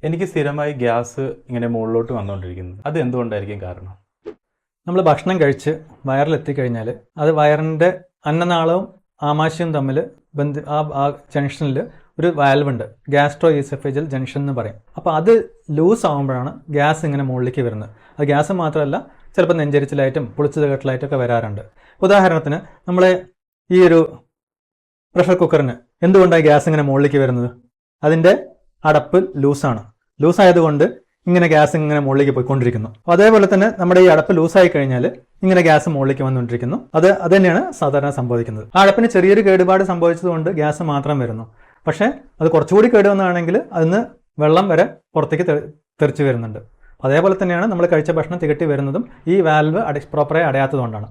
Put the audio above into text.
എനിക്ക് സ്ഥിരമായി ഗ്യാസ് ഇങ്ങനെ മുകളിലോട്ട് വന്നുകൊണ്ടിരിക്കുന്നത്. അത് എന്തുകൊണ്ടായിരിക്കും കാരണം? നമ്മൾ ഭക്ഷണം കഴിച്ച് വയറിലെത്തിക്കഴിഞ്ഞാൽ അത് വയറിൻ്റെ അന്നനാളവും ആമാശയവും തമ്മിൽ ആ ജംഗ്ഷനിൽ ഒരു വാൽവുണ്ട്, ഗ്യാസ്ട്രോ ഈസോഫേജിയൽ ജംഗ്ഷൻ എന്ന് പറയും. അപ്പോൾ അത് ലൂസ് ആകുമ്പോഴാണ് ഗ്യാസ് ഇങ്ങനെ മുകളിലേക്ക് വരുന്നത്. അത് ഗ്യാസ് മാത്രമല്ല, ചിലപ്പോൾ നെഞ്ചരിച്ചിലായിട്ടും പുളിച്ചത് കെട്ടലായിട്ടൊക്കെ വരാറുണ്ട്. ഉദാഹരണത്തിന് നമ്മൾ ഈ ഒരു പ്രഷർ കുക്കറിന് എന്തുകൊണ്ടാണ് ഗ്യാസ് ഇങ്ങനെ മുകളിലേക്ക് വരുന്നത്? അതിൻ്റെ അടപ്പ് ലൂസായതുകൊണ്ട് ഇങ്ങനെ ഗ്യാസ് ഇങ്ങനെ മുകളിലേക്ക് പോയിക്കൊണ്ടിരിക്കുന്നു. അതേപോലെ തന്നെ നമ്മുടെ ഈ അടപ്പ് ലൂസായി കഴിഞ്ഞാൽ ഇങ്ങനെ ഗ്യാസ് മുകളിലേക്ക് വന്നുകൊണ്ടിരിക്കുന്നു. അത് തന്നെയാണ് സാധാരണ സംഭവിക്കുന്നത്. ആ അടപ്പിന് ചെറിയൊരു കേടുപാട് സംഭവിച്ചതുകൊണ്ട് ഗ്യാസ് മാത്രം വരുന്നു. പക്ഷേ അത് കുറച്ചുകൂടി കേടുവന്നാണെങ്കിൽ അതിന് വെള്ളം വരെ പുറത്തേക്ക് തെറിച്ച് വരുന്നുണ്ട്. അതേപോലെ തന്നെയാണ് നമ്മൾ കഴിച്ച ഭക്ഷണം തികട്ടി വരുന്നതും ഈ വാൽവ് പ്രോപ്പറായി അടയാത്തതുകൊണ്ടാണ്.